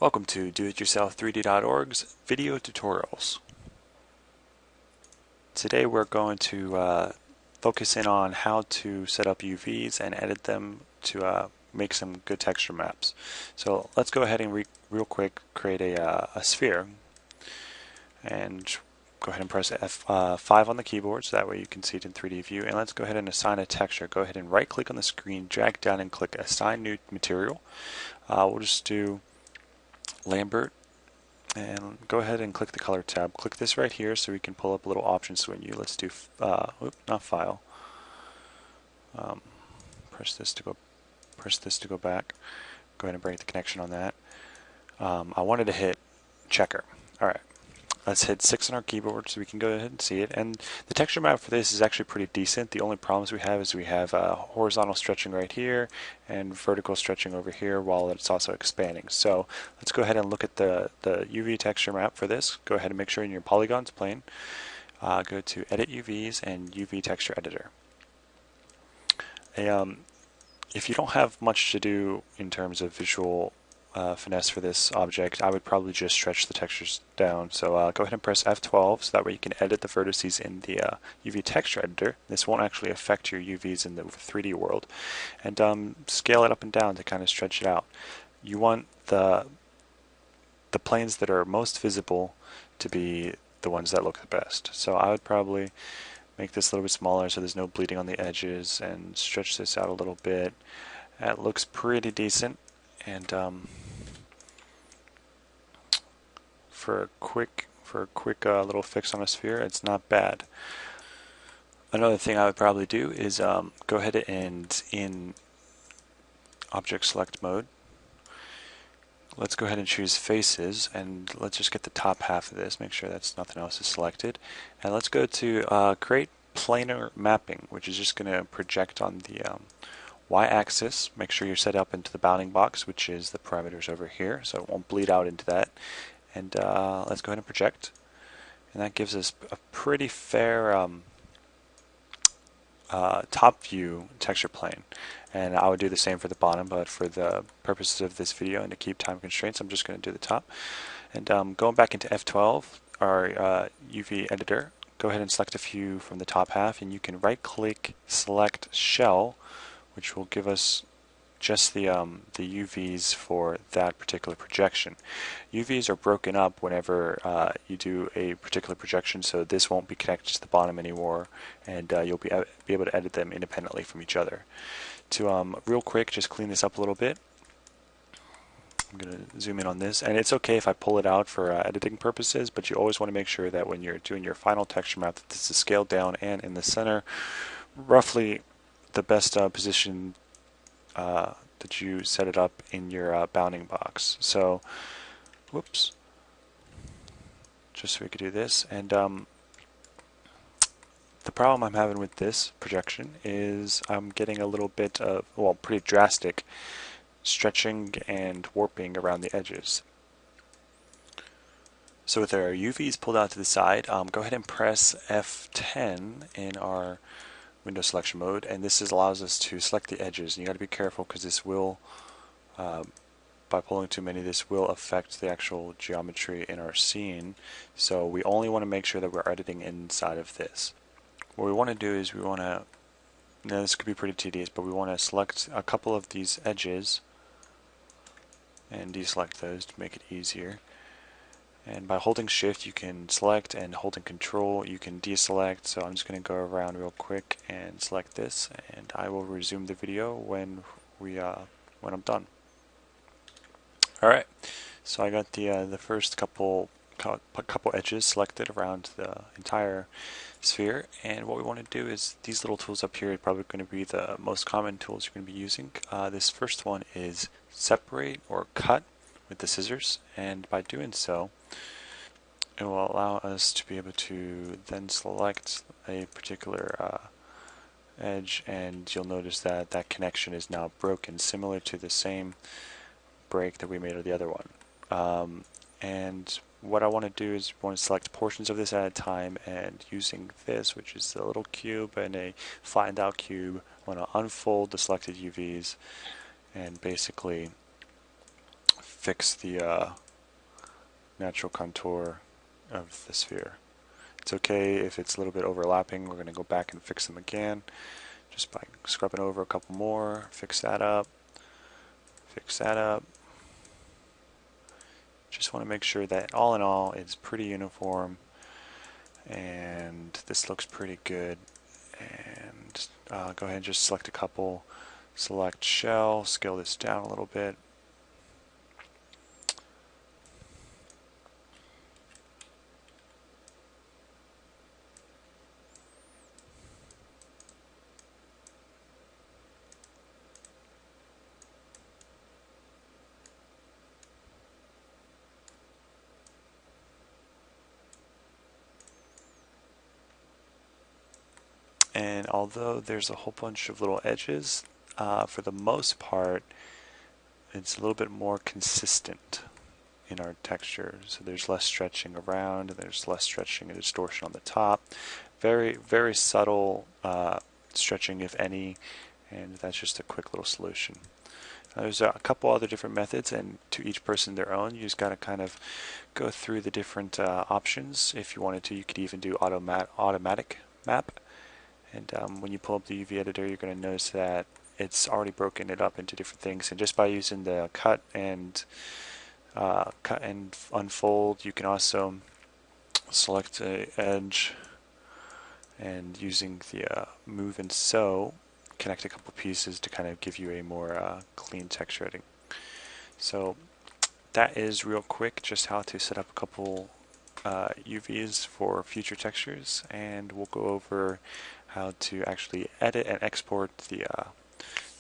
Welcome to doityourself3d.org's video tutorials. Today we're going to focus in on how to set up UVs and edit them to make some good texture maps. So let's go ahead and real quick create a sphere, and go ahead and press F5 on the keyboard so that way you can see it in 3D view. And let's go ahead and assign a texture. Go ahead and right click on the screen, drag down and click Assign New Material. We'll just do Lambert, and go ahead and click the color tab. Click this right here so we can pull up a little options menu. Let's do not file. Press this to go back. Go ahead and break the connection on that. I wanted to hit checker. Alright, let's hit 6 on our keyboard so we can go ahead and see it. And the texture map for this is actually pretty decent. The only problems we have is we have horizontal stretching right here and vertical stretching over here while it's also expanding. So let's go ahead and look at the UV texture map for this. Go ahead and make sure in your polygons plane, go to Edit UVs and UV Texture Editor. If you don't have much to do in terms of visual finesse for this object, I would probably just stretch the textures down. So go ahead and press F12 so that way you can edit the vertices in the UV texture editor. This won't actually affect your UVs in the 3D world. And scale it up and down to kind of stretch it out. You want the planes that are most visible to be the ones that look the best. So I would probably make this a little bit smaller so there's no bleeding on the edges, and stretch this out a little bit. That looks pretty decent. And for a quick little fix on a sphere, it's not bad. Another thing I would probably do is go ahead and in object select mode, let's go ahead and choose faces, and let's just get the top half of this, make sure that's nothing else is selected, and let's go to create planar mapping, which is just going to project on the y-axis. Make sure you're set up into the bounding box, which is the parameters over here, so it won't bleed out into that. And let's go ahead and project, and that gives us a pretty fair top view texture plane. And I would do the same for the bottom, but for the purposes of this video and to keep time constraints, I'm just going to do the top. And going back into F12, our UV editor, go ahead and select a few from the top half, and you can right click, select shell, which will give us just the UVs for that particular projection. UVs are broken up whenever you do a particular projection, so this won't be connected to the bottom anymore, and you'll be able to edit them independently from each other. To real quick, just clean this up a little bit. I'm going to zoom in on this, and it's okay if I pull it out for editing purposes, but you always want to make sure that when you're doing your final texture map that this is scaled down and in the center, roughly the best position that you set it up in your bounding box. So, whoops, just so we could do this. And the problem I'm having with this projection is I'm getting a little bit of, well, pretty drastic stretching and warping around the edges. So with our UVs pulled out to the side, go ahead and press F10 in our window selection mode, and this allows us to select the edges. And you got to be careful because this will, by pulling too many, this will affect the actual geometry in our scene. So we only want to make sure that we're editing inside of this. What we want to do is we want to, now this could be pretty tedious, but we want to select a couple of these edges and deselect those to make it easier. And by holding shift you can select, and holding control you can deselect. So I'm just going to go around real quick and select this, and I will resume the video when I'm done. Alright, so I got the first couple edges selected around the entire sphere, and what we want to do is these little tools up here are probably going to be the most common tools you're going to be using. This first one is separate or cut with the scissors, and by doing so it will allow us to be able to then select a particular edge, and you'll notice that that connection is now broken, similar to the same break that we made of the other one. And what I want to do is want to select portions of this at a time, and using this, which is a little cube and a flattened out cube, I want to unfold the selected UVs and basically fix the natural contour of the sphere. It's okay if it's a little bit overlapping. We're going to go back and fix them again just by scrubbing over a couple more. Fix that up. Fix that up. Just want to make sure that all in all it's pretty uniform and this looks pretty good. And go ahead and just select a couple. Select shell, scale this down a little bit. And although there's a whole bunch of little edges, for the most part, it's a little bit more consistent in our texture. So there's less stretching around, and there's less stretching and distortion on the top. Very, very subtle stretching, if any, and that's just a quick little solution. There's a couple other different methods, and to each person their own. You just got to kind of go through the different options. If you wanted to, you could even do automatic map. And when you pull up the UV editor, you're going to notice that it's already broken it up into different things. And just by using the cut and unfold, you can also select an edge and using the move and sew, connect a couple pieces to kind of give you a more clean texture editing. So that is real quick just how to set up a couple UVs for future textures, and we'll go over how to actually edit and export the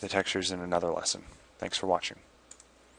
textures in another lesson. Thanks for watching.